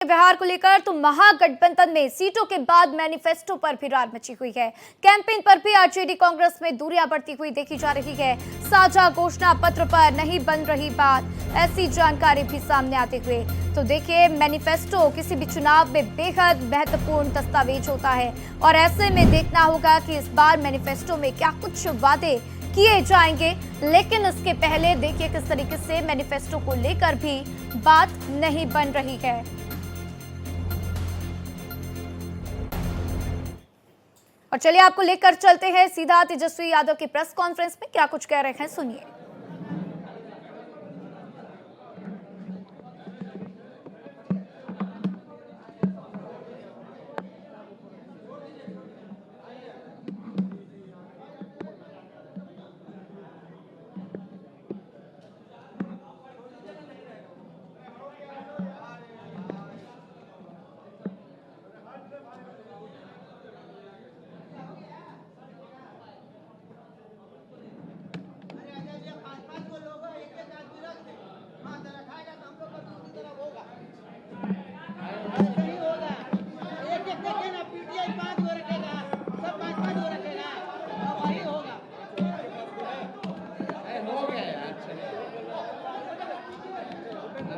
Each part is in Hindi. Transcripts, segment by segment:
बिहार को लेकर तो महागठबंधन में सीटों के बाद मैनिफेस्टो पर भी रार मची हुई है। कैंपेन पर भी आरजेडी कांग्रेस में दूरियां बढ़ती हुई देखी जा रही है। साझा घोषणा पत्र पर नहीं बन रही बात, ऐसी जानकारी भी सामने आते हुए तो देखिए, मैनिफेस्टो किसी भी चुनाव में बेहद महत्वपूर्ण दस्तावेज होता है और ऐसे में देखना होगा कि इस बार मैनिफेस्टो में क्या कुछ वादे किए जाएंगे। लेकिन इसके पहले देखिए किस तरीके से मैनिफेस्टो को लेकर भी बात नहीं बन रही है। और चलिए आपको लेकर चलते हैं सीधा तेजस्वी यादव की प्रेस कॉन्फ्रेंस में, क्या कुछ कह रहे हैं सुनिए।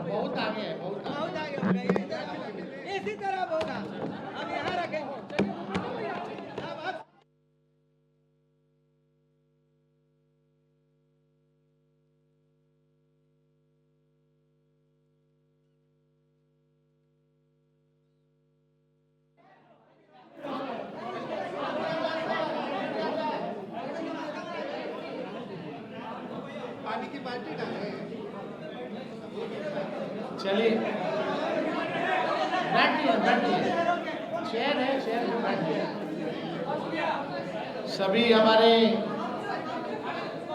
बहुत आगे है, बहुत आगे हो गए। इसी तरह होगा। अब यहाँ रखेंगे। पानी की बाल्टी डालें। चलिए बैठिए, शेयर है, शेयर में बैठिए। सभी हमारे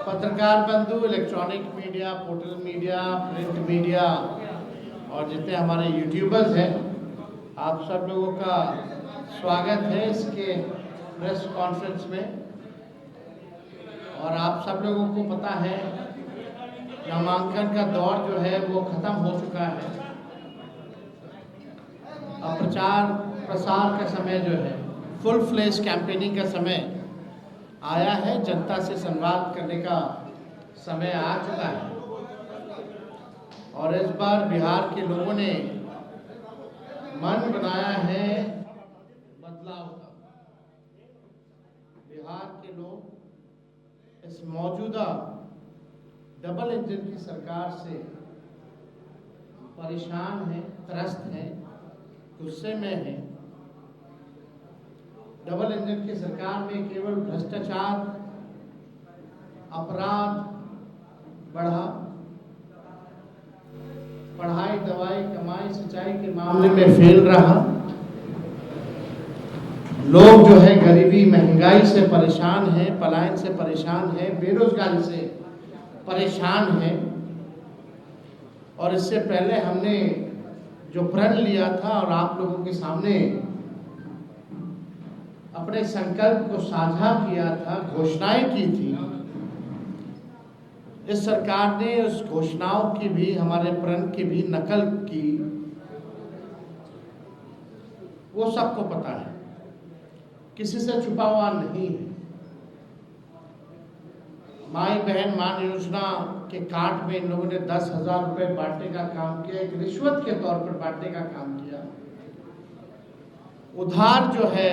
पत्रकार बंधु, electronic media, portal media, print media और जितने हमारे यूट्यूबर्स हैं, आप सब लोगों का स्वागत है इसके प्रेस कॉन्फ्रेंस में। और आप सब लोगों को पता है नामांकन का दौर जो है वो खत्म हो चुका है। अब प्रचार प्रसार का समय जो है, फुल फ्लेज कैंपेनिंग का समय आया है। जनता से संवाद करने का समय आ चुका है और इस बार बिहार के लोगों ने मन बनाया है बदलाव का। बिहार के लोग इस मौजूदा डबल इंजन की सरकार से परेशान हैं, त्रस्त हैं, गुस्से में हैं। डबल इंजन की सरकार में केवल भ्रष्टाचार, अपराध बढ़ा, पढ़ाई, दवाई, कमाई, सिंचाई के मामले में फेल रहा। लोग जो है गरीबी, महंगाई से परेशान हैं, पलायन से परेशान हैं, बेरोजगारी से परेशान है। और इससे पहले हमने जो प्रण लिया था और आप लोगों के सामने अपने संकल्प को साझा किया था, घोषणाएं की थी, इस सरकार ने उस घोषणाओं की भी, हमारे प्रण की भी नकल की। वो सबको पता है, किसी से छुपा हुआ नहीं है। माई बहन मान योजना के कार्ड में इन लोगों ने 10,000 रुपए बांटने का काम किया, एक रिश्वत के तौर पर बांटने का काम किया। उधार जो है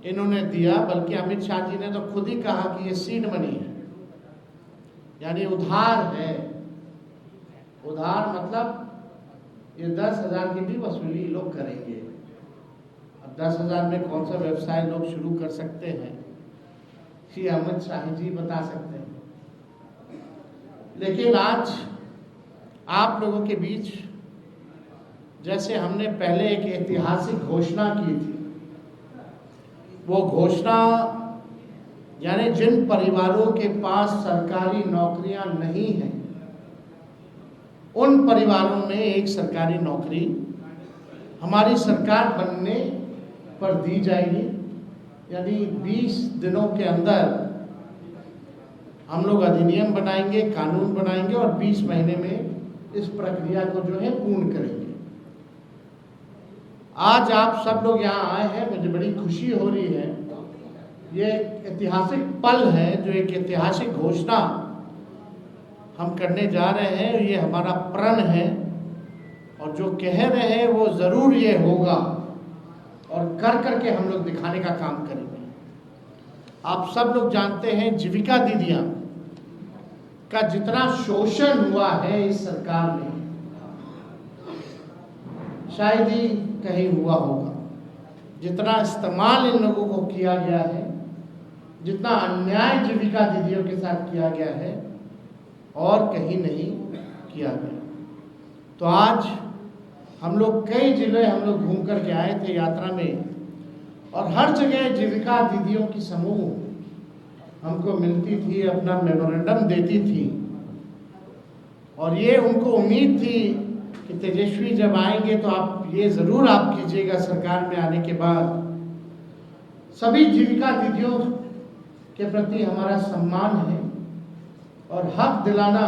इन्होंने दिया, बल्कि अमित शाह जी ने तो खुद ही कहा कि ये सीड मनी है, यानी उधार है। उधार मतलब ये 10,000 की भी वसूली लोग करेंगे। अब 10,000 में कौन सा व्यवसाय लोग शुरू कर सकते हैं, श्री अमित शाह जी बता सकते हैं। लेकिन आज आप लोगों के बीच जैसे हमने पहले एक ऐतिहासिक घोषणा की थी, वो घोषणा यानी जिन परिवारों के पास सरकारी नौकरियां नहीं हैं, उन परिवारों में एक सरकारी नौकरी हमारी सरकार बनने पर दी जाएगी। यानी 20 दिनों के अंदर हम लोग अधिनियम बनाएंगे, कानून बनाएंगे और 20 महीने में इस प्रक्रिया को जो है पूर्ण करेंगे। आज आप सब लोग यहाँ आए हैं, मुझे बड़ी खुशी हो रही है। ये एक ऐतिहासिक पल है, जो एक ऐतिहासिक घोषणा हम करने जा रहे हैं। ये हमारा प्रण है और जो कह रहे हैं वो ज़रूर ये होगा और कर करके हम लोग दिखाने का काम करेंगे। आप सब लोग जानते हैं जीविका दीदियाँ का जितना शोषण हुआ है इस सरकार में, शायद ही कहीं हुआ होगा। जितना इस्तेमाल इन लोगों को किया गया है, जितना अन्याय जीविका दीदियों के साथ किया गया है, और कहीं नहीं किया गया। तो आज हम लोग कई जिले हम लोग घूम कर के आए थे यात्रा में, और हर जगह जीविका दीदियों की समूह हमको मिलती थी, अपना मेमोरेंडम देती थी, और ये उनको उम्मीद थी कि तेजस्वी जब आएंगे तो आप ये ज़रूर आप कीजिएगा सरकार में आने के बाद। सभी जीविका दीदियों के प्रति हमारा सम्मान है और हक दिलाना,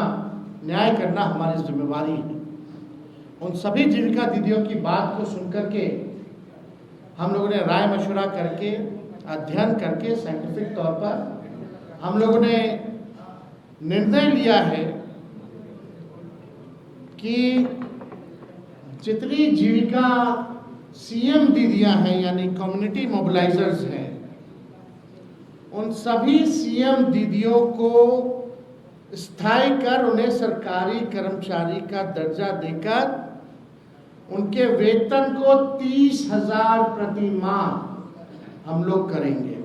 न्याय करना हमारी जिम्मेवारी है। उन सभी जीविका दीदियों की बात को सुनकर के हम लोगों ने राय मशवरा करके, अध्ययन करके, साइंटिफिक तौर पर हम लोगों ने निर्णय लिया है कि जितनी जीविका सीएम दीदियां हैं, यानी कम्युनिटी मोबिलाइजर्स हैं, उन सभी सीएम दीदियों को स्थायी कर उन्हें सरकारी कर्मचारी का दर्जा देकर उनके वेतन को 30,000 प्रति माह हम लोग करेंगे।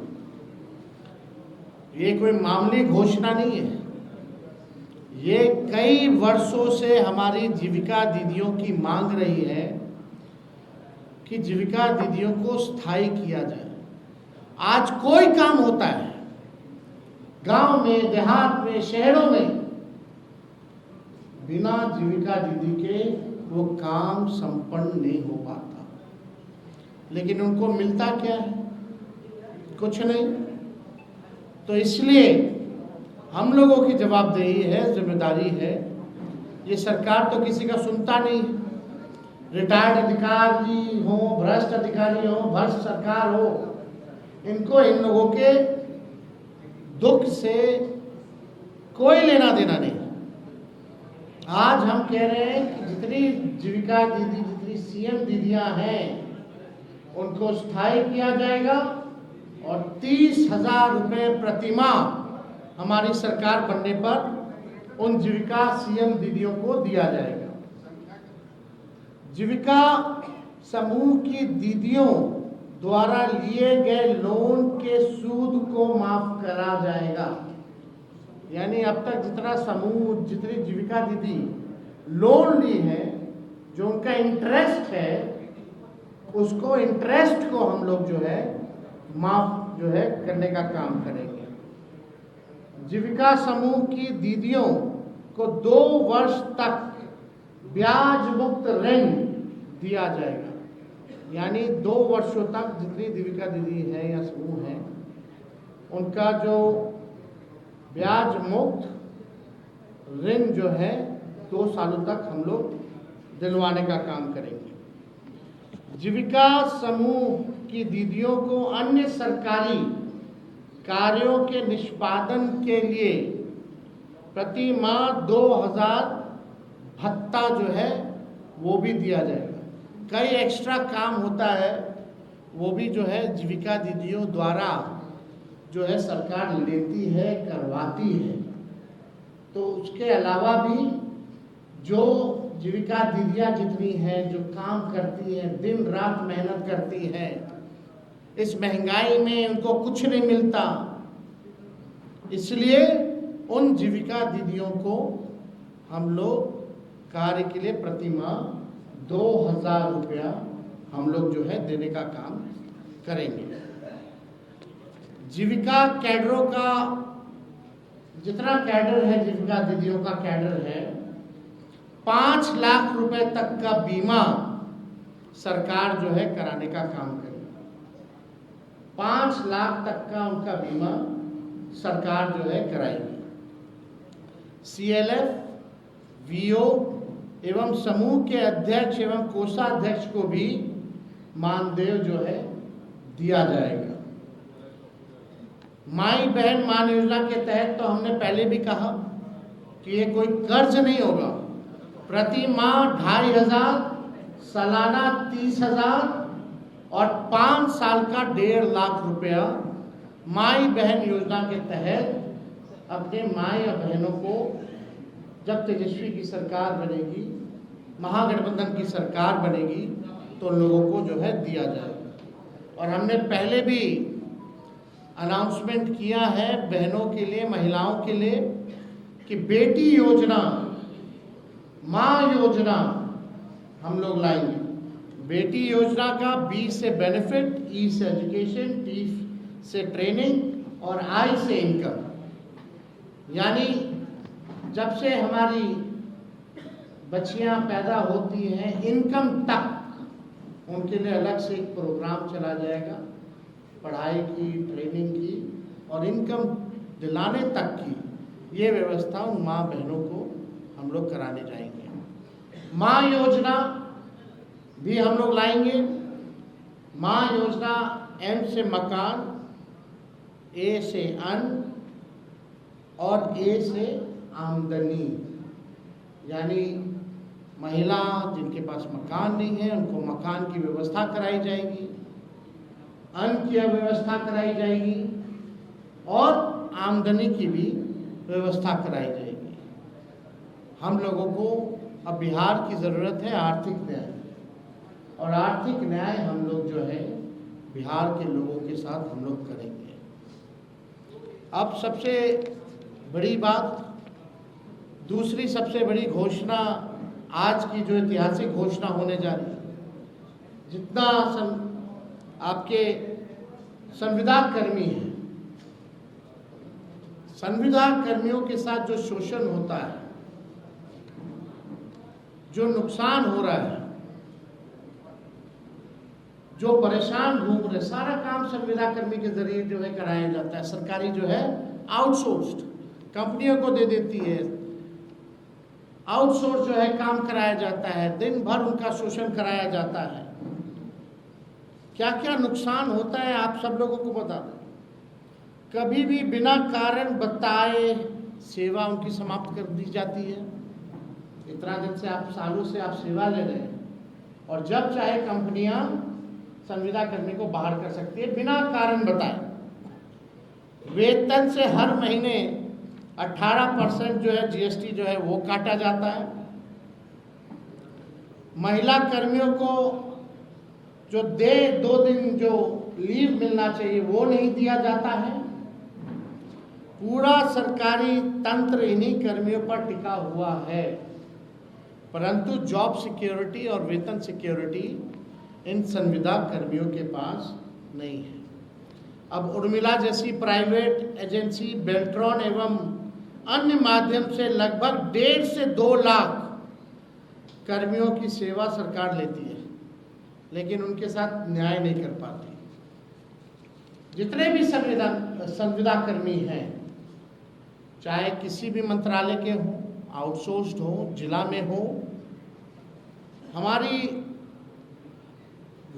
ये कोई मामूली घोषणा नहीं है। ये कई वर्षों से हमारी जीविका दीदियों की मांग रही है कि जीविका दीदियों को स्थायी किया जाए। आज कोई काम होता है गांव में, देहात में, शहरों में, बिना जीविका दीदी के वो काम संपन्न नहीं हो पाता। लेकिन उनको मिलता क्या है? कुछ नहीं। तो इसलिए हम लोगों की जवाबदेही है, जिम्मेदारी है। ये सरकार तो किसी का सुनता नहीं। रिटायर्ड अधिकारी हो, भ्रष्ट अधिकारी हो, भ्रष्ट सरकार हो, इनको इन लोगों के दुख से कोई लेना देना नहीं। आज हम कह रहे हैं कि जितनी जीविका दीदी, जितनी सीएम दीदियां हैं, उनको स्थायी किया जाएगा और 30,000 रुपये प्रति माह हमारी सरकार बनने पर उन जीविका सीएम दीदियों को दिया जाएगा। जीविका समूह की दीदियों द्वारा लिए गए लोन के सूद को माफ करा जाएगा। यानी अब तक जितना समूह, जितनी जीविका दीदी लोन ली है, जो उनका इंटरेस्ट है, उसको इंटरेस्ट को हम लोग जो है माफ जो है करने का काम करेंगे। जीविका समूह की दीदियों को 2 वर्ष तक ब्याज मुक्त ऋण दिया जाएगा। यानी 2 वर्षों तक जितनी जीविका दीदी है या समूह है, उनका जो ब्याज मुक्त ऋण जो है 2 सालों तक हम लोग दिलवाने का काम करेंगे। जीविका समूह की दीदियों को अन्य सरकारी कार्यों के निष्पादन के लिए प्रति माह 2,000 भत्ता जो है वो भी दिया जाएगा। कई एक्स्ट्रा काम होता है, वो भी जो है जीविका दीदियों द्वारा जो है सरकार लेती है, करवाती है। तो उसके अलावा भी जो जीविका दीदियाँ जितनी हैं, जो काम करती हैं, दिन रात मेहनत करती हैं, इस महंगाई में उनको कुछ नहीं मिलता, इसलिए उन जीविका दीदियों को हम लोग कार्य के लिए प्रति माह 2,000 रुपया हम लोग जो है देने का काम करेंगे। जीविका कैडरों का जितना कैडर है, जीविका दीदियों का कैडर है, 5 लाख रुपए तक का बीमा सरकार जो है कराने का काम करेगी। 5 लाख तक का उनका बीमा सरकार जो है कराएगी। CLF, VO एवं समूह के अध्यक्ष एवं कोषाध्यक्ष को भी मानदेय जो है दिया जाएगा। माई बहन मान योजना के तहत तो हमने पहले भी कहा कि ये कोई कर्ज नहीं होगा। प्रति माह 2,500, सालाना 30,000 और 5 साल का 1.5 लाख रुपया माई बहन योजना के तहत अपने माई और बहनों को जब तेजस्वी की सरकार बनेगी, महागठबंधन की सरकार बनेगी, तो लोगों को जो है दिया जाएगा। और हमने पहले भी अनाउंसमेंट किया है बहनों के लिए, महिलाओं के लिए, कि बेटी योजना, माँ योजना हम लोग लाएंगे। बेटी योजना का बी से बेनिफिट, ई से एजुकेशन, टी से ट्रेनिंग और आई से इनकम। यानी जब से हमारी बच्चियां पैदा होती हैं इनकम तक उनके लिए अलग से एक प्रोग्राम चला जाएगा, पढ़ाई की, ट्रेनिंग की और इनकम दिलाने तक की ये व्यवस्था उन माँ बहनों को हम लोग कराने जाएंगे। माँ योजना भी हम लोग लाएंगे। माँ योजना एम से मकान, ए से अन्न और ए से आमदनी। यानी महिला जिनके पास मकान नहीं है उनको मकान की व्यवस्था कराई जाएगी, अन्न की व्यवस्था कराई जाएगी और आमदनी की भी व्यवस्था कराई जाएगी। हम लोगों को अब बिहार की ज़रूरत है आर्थिक न्याय, और आर्थिक न्याय हम लोग जो है बिहार के लोगों के साथ हम लोग करेंगे। अब सबसे बड़ी बात, दूसरी सबसे बड़ी घोषणा आज की जो ऐतिहासिक घोषणा होने जा रही है, जितना आपके संविदा कर्मी हैं, संविदा कर्मियों के साथ जो शोषण होता है, जो नुकसान हो रहा है, जो परेशान घूम रहे, सारा काम संविदा कर्मी के जरिए जो है कराया जाता है। सरकारी जो है आउटसोर्स्ड कंपनियों को दे देती है, आउटसोर्स जो है काम कराया जाता है, दिन भर उनका शोषण कराया जाता है। क्या क्या नुकसान होता है आप सब लोगों को बता दें। कभी भी बिना कारण बताए सेवा उनकी समाप्त कर दी जाती है। इतना दिन से आप, सालों से आप सेवा ले रहे हैं, और जब चाहे कंपनियां संविदा कर्मी को बाहर कर सकती है बिना कारण बताए। वेतन से हर महीने 18% जो है जीएसटी जो है वो काटा जाता है। महिला कर्मियों को जो 2 दिन जो लीव मिलना चाहिए वो नहीं दिया जाता है। पूरा सरकारी तंत्र इन्हीं कर्मियों पर टिका हुआ है, परंतु जॉब सिक्योरिटी और वेतन सिक्योरिटी इन संविदा कर्मियों के पास नहीं है। अब उर्मिला जैसी प्राइवेट एजेंसी, बेल्ट्रॉन एवं अन्य माध्यम से लगभग 1.5 से 2 लाख कर्मियों की सेवा सरकार लेती है, लेकिन उनके साथ न्याय नहीं कर पाती। जितने भी संविदा कर्मी हैं, चाहे किसी भी मंत्रालय के हों, आउटसोर्स्ड हो, जिला में हो, हमारी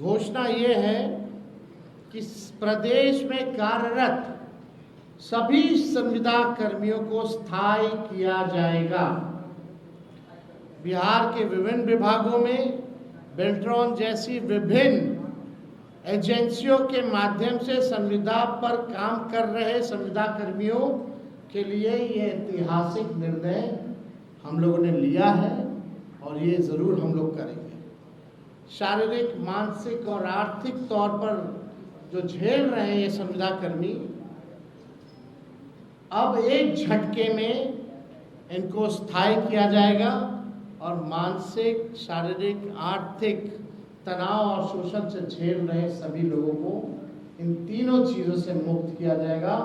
घोषणा ये है कि प्रदेश में कार्यरत सभी संविदा कर्मियों को स्थायी किया जाएगा। बिहार के विभिन्न विभागों में बेल्ट्रॉन जैसी विभिन्न एजेंसियों के माध्यम से संविदा पर काम कर रहे संविदा कर्मियों के लिए ये ऐतिहासिक निर्णय हम लोगों ने लिया है, और ये ज़रूर हम लोग करेंगे। शारीरिक, मानसिक और आर्थिक तौर पर जो झेल रहे हैं ये संविदा कर्मी, अब एक झटके में इनको स्थायी किया जाएगा और मानसिक, शारीरिक, आर्थिक तनाव और शोषण से झेल रहे सभी लोगों को इन तीनों चीज़ों से मुक्त किया जाएगा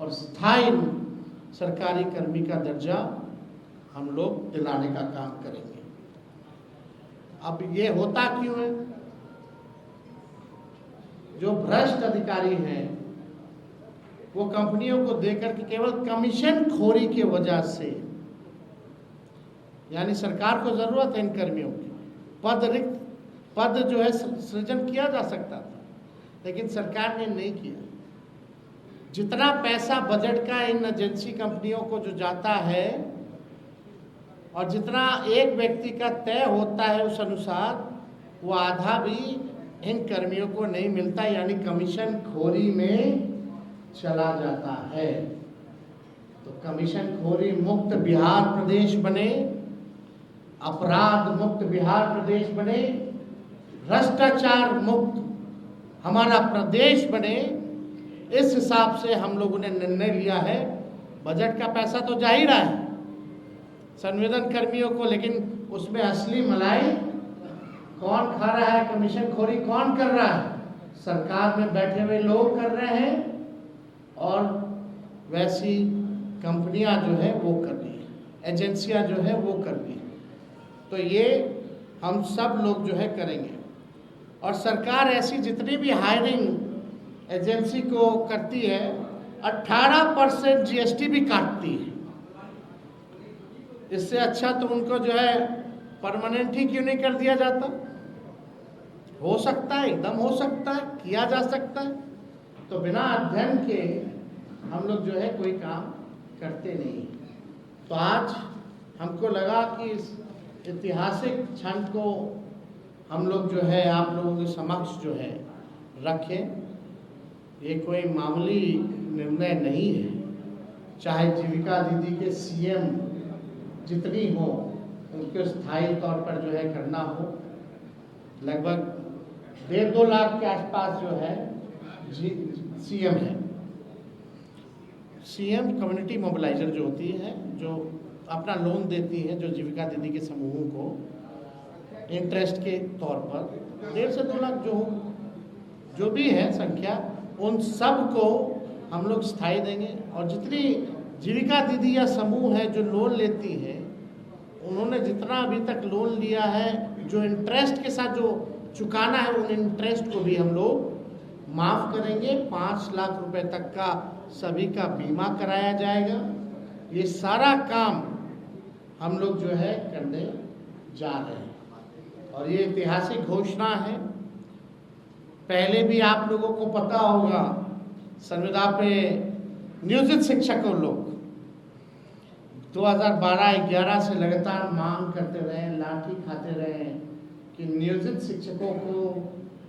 और स्थायी सरकारी कर्मी का दर्जा हम लोग दिलाने का काम करेंगे। अब ये होता क्यों है? जो भ्रष्ट अधिकारी हैं वो कंपनियों को देकर के केवल कमीशन खोरी की वजह से, यानी सरकार को जरूरत है इन कर्मियों की, पद रिक्त पद जो है सृजन किया जा सकता था, लेकिन सरकार ने नहीं किया। जितना पैसा बजट का इन एजेंसी कंपनियों को जो जाता है और जितना एक व्यक्ति का तय होता है उस अनुसार, वो आधा भी इन कर्मियों को नहीं मिलता, यानी कमीशन खोरी में चला जाता है। तो कमीशन खोरी मुक्त बिहार प्रदेश बने, अपराध मुक्त बिहार प्रदेश बने, भ्रष्टाचार मुक्त हमारा प्रदेश बने, इस हिसाब से हम लोगों ने निर्णय लिया है। बजट का पैसा तो जा ही रहा है संविदा कर्मियों को, लेकिन उसमें असली मलाई कौन खा रहा है, कमीशन खोरी कौन कर रहा है? सरकार में बैठे हुए लोग कर रहे हैं और वैसी कंपनियां जो है वो कर रही है, एजेंसियां जो है वो कर रही है। तो ये हम सब लोग जो है करेंगे। और सरकार ऐसी जितनी भी हायरिंग एजेंसी को करती है 18% जीएसटी भी काटती है। इससे अच्छा तो उनको जो है परमानेंट ही क्यों नहीं कर दिया जाता? हो सकता है, एकदम हो सकता है, किया जा सकता है। तो बिना अध्ययन के हम लोग जो है कोई काम करते नहीं। तो आज हमको लगा कि इस ऐतिहासिक क्षण को हम लोग जो है आप लोगों के समक्ष जो है रखें। ये कोई मामूली निर्णय नहीं है। चाहे जीविका दीदी के सीएम जितनी हो उनको स्थायी तौर पर जो है करना हो, लगभग 1.5-2 लाख के आसपास जो है सीएम है। सीएम कम्युनिटी मोबिलाइजर जो होती है, जो अपना लोन देती है, जो जीविका दीदी के समूहों को इंटरेस्ट के तौर पर 1.5 से 2 लाख जो भी है संख्या, उन सब को हम लोग स्थायी देंगे। और जितनी जीविका दीदी या समूह है जो लोन लेती है, उन्होंने जितना अभी तक लोन लिया है, जो इंटरेस्ट के साथ जो चुकाना है, उन इंटरेस्ट को भी हम लोग माफ़ करेंगे। 5 लाख रुपए तक का सभी का बीमा कराया जाएगा। ये सारा काम हम लोग जो है करने जा रहे हैं और ये ऐतिहासिक घोषणा है। पहले भी आप लोगों को पता होगा, संविदा पे नियोजित शिक्षकों लोग 2012-11 से लगातार मांग करते रहे, लाठी खाते रहे कि नियोजित शिक्षकों को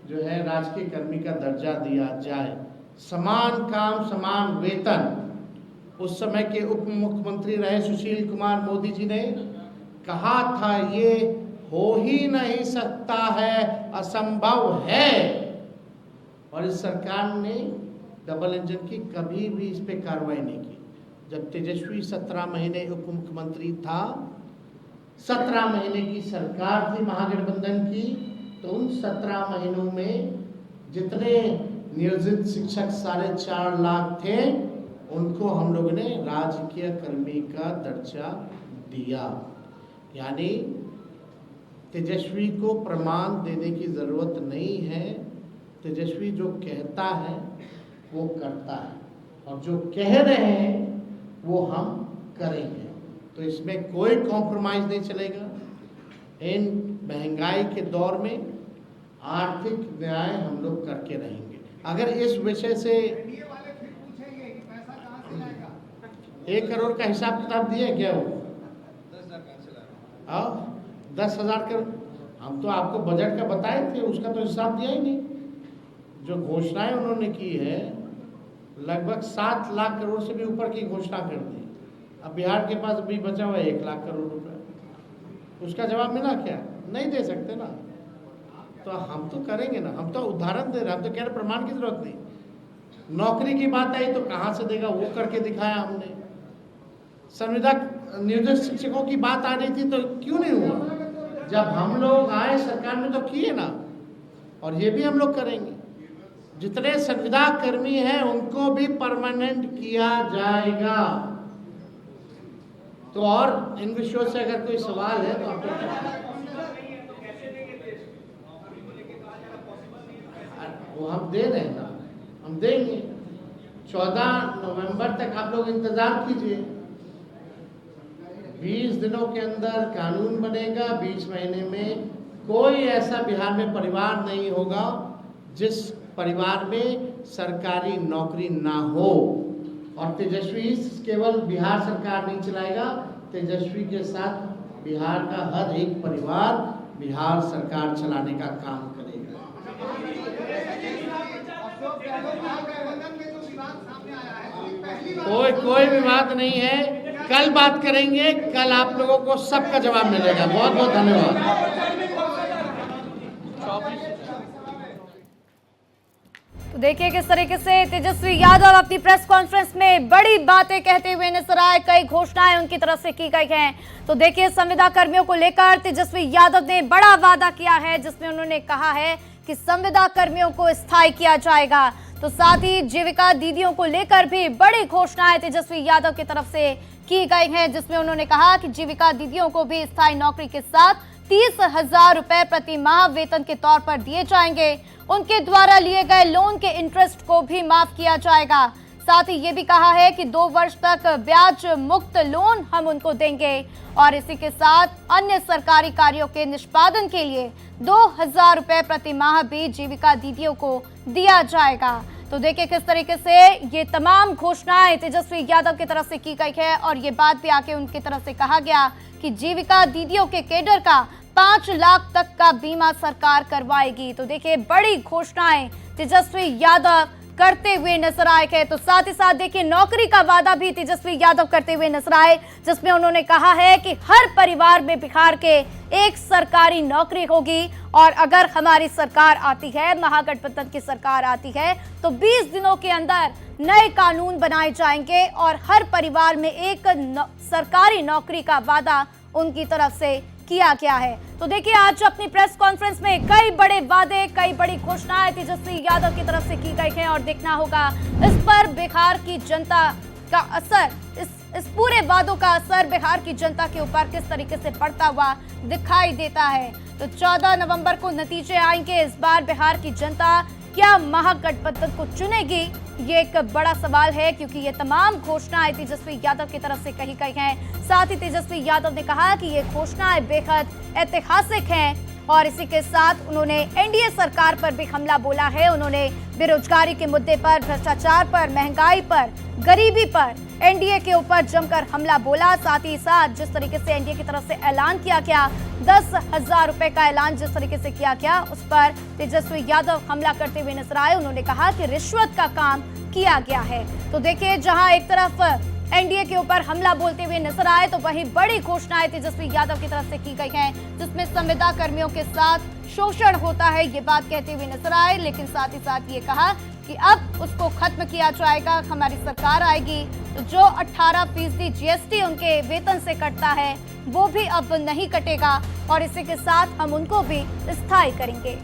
जो है राजकीय कर्मी का दर्जा दिया जाए, समान काम समान वेतन। उस समय के उप मुख्यमंत्री रहे सुशील कुमार मोदी जी ने कहा था ये हो ही नहीं सकता है, असंभव है। और इस सरकार ने डबल इंजन की कभी भी इस पे कार्रवाई नहीं की। जब तेजस्वी 17 महीने उप मुख्यमंत्री था, 17 महीने की सरकार थी महागठबंधन की, तो उन 17 महीनों में जितने नियोजित शिक्षक 4.5 लाख थे, उनको हम लोगों ने राजकीय कर्मी का दर्जा दिया। यानी तेजस्वी को प्रमाण देने की ज़रूरत नहीं है। तेजस्वी जो कहता है वो करता है, और जो कह रहे हैं वो हम करेंगे। तो इसमें कोई कॉम्प्रोमाइज़ नहीं चलेगा। इन महंगाई के दौर में आर्थिक न्याय हम लोग करके रहेंगे। अगर इस विषय से 1 करोड़ का हिसाब किताब दिया क्या? वो 10,000 करोड़ हम तो आपको बजट का बताए थे, उसका तो हिसाब दिया ही नहीं। जो घोषणाएं उन्होंने की है, लगभग 7 लाख करोड़ से भी ऊपर की घोषणा कर दी। अब बिहार के पास अभी बचा हुआ है 1 लाख करोड़ रुपए। उसका जवाब मिला क्या? नहीं दे सकते ना। तो हम तो करेंगे ना, हम तो उदाहरण दे रहे हैं, हम तो कह रहे प्रमाण की जरूरत नहीं। नौकरी की बात आई तो कहाँ से देगा, वो करके दिखाया हमने। संविदा नियोजित शिक्षकों की बात आ रही थी तो क्यों नहीं हुआ? जब हम लोग आए सरकार में तो किए ना, और ये भी हम लोग करेंगे। जितने संविदा कर्मी हैं उनको भी परमानेंट किया जाएगा। तो और इन विषयों से अगर कोई सवाल है तो आप वो हम दे रहे हैं ना, हम देंगे। 14 नवंबर तक आप लोग इंतजार कीजिए। 20 दिनों के अंदर कानून बनेगा, 20 महीने में कोई ऐसा बिहार में परिवार नहीं होगा जिस परिवार में सरकारी नौकरी ना हो। और तेजस्वी केवल बिहार सरकार नहीं चलाएगा, तेजस्वी के साथ बिहार का हर एक परिवार बिहार सरकार चलाने का काम करेगा। कोई विवाद नहीं है, कल बात करेंगे, कल आप लोगों को सबका जवाब मिलेगा। बहुत बहुत धन्यवाद। तो देखिए किस तरीके से तेजस्वी यादव अपनी प्रेस कॉन्फ्रेंस में बड़ी बातें कहते हुए नजर आए, कई घोषणाएं उनकी तरफ से की गई हैं। तो देखिए संविदा कर्मियों को लेकर तेजस्वी यादव ने बड़ा वादा किया है, जिसमें उन्होंने कहा है कि संविदा कर्मियों को स्थायी किया जाएगा। तो साथ ही जीविका दीदियों को लेकर भी बड़ी घोषणाएं तेजस्वी यादव की तरफ से की गई हैं, जिसमें उन्होंने कहा कि जीविका दीदियों को भी स्थायी नौकरी के साथ 30,000 रुपए प्रति माह वेतन के तौर पर दिए जाएंगे। उनके द्वारा लिए गए लोन के इंटरेस्ट को भी माफ किया जाएगा। साथ ही ये भी कहा है कि 2 वर्ष तक ब्याज मुक्त लोन हम उनको देंगे और इसी के साथ अन्य सरकारी कार्यों के निष्पादन के लिए 2,000 रुपए प्रति माह भी जीविका दीदियों को दिया जाएगा। तो देखिए किस तरीके से ये तमाम घोषणाएं तेजस्वी यादव की तरफ से की गई है और ये बात भी आके उनकी तरफ से कहा गया कि जीविका दीदियों के केडर का 5 लाख तक का बीमा सरकार करवाएगी। तो देखिए बड़ी घोषणाएं तेजस्वी यादव करते हुए नजर आए हैं। तो साथ ही साथ देखिए नौकरी का वादा भी तेजस्वी यादव करते हुए नजर आए, जिसमें उन्होंने कहा है कि हर परिवार में बिहार के एक सरकारी नौकरी होगी और अगर हमारी सरकार आती है, महागठबंधन की सरकार आती है, तो 20 दिनों के अंदर नए कानून बनाए जाएंगे और हर परिवार में एक सरकारी नौकरी का वादा उनकी तरफ से किया गया है। तो देखिए आज अपनी प्रेस कॉन्फ्रेंस में कई बड़े वादे, कई बड़ी घोषणाएं तेजस्वी यादव की तरफ से की गई हैं और देखना होगा इस पर बिहार की जनता का असर, इस पूरे वादों का असर बिहार की जनता के ऊपर किस तरीके से पड़ता हुआ दिखाई देता है। तो 14 नवंबर को नतीजे आएंगे। इस बार बिहार की जनता क्या महागठबंधन को चुनेगी, ये एक बड़ा सवाल है, क्योंकि ये तमाम घोषणाएं तेजस्वी यादव की तरफ से कही गई हैं। साथ ही तेजस्वी यादव ने कहा कि ये घोषणाएं बेहद ऐतिहासिक हैं और इसी के साथ उन्होंने एनडीए सरकार पर भी हमला बोला है। उन्होंने बेरोजगारी के मुद्दे पर, भ्रष्टाचार पर, महंगाई पर, गरीबी पर एनडीए के ऊपर जमकर हमला बोला। साथ ही साथ जिस तरीके से एनडीए की तरफ से ऐलान किया गया, 10,000 रुपए का ऐलान जिस तरीके से किया गया, उस पर तेजस्वी यादव हमला करते हुए नजर आए। उन्होंने कहा कि रिश्वत का काम किया गया है। तो देखिए जहां एक तरफ एनडीए के ऊपर हमला बोलते हुए नजर आए, तो वहीं बड़ी घोषणाएं तेजस्वी यादव की तरफ से की गई हैं, जिसमें संविदा कर्मियों के साथ शोषण होता है, ये बात कहते हुए नजर आए। लेकिन साथ ही साथ ये कहा कि अब उसको खत्म किया जाएगा, हमारी सरकार आएगी तो जो 18% जीएसटी उनके वेतन से कटता है वो भी अब नहीं कटेगा और इसी के साथ हम उनको भी स्थायी करेंगे।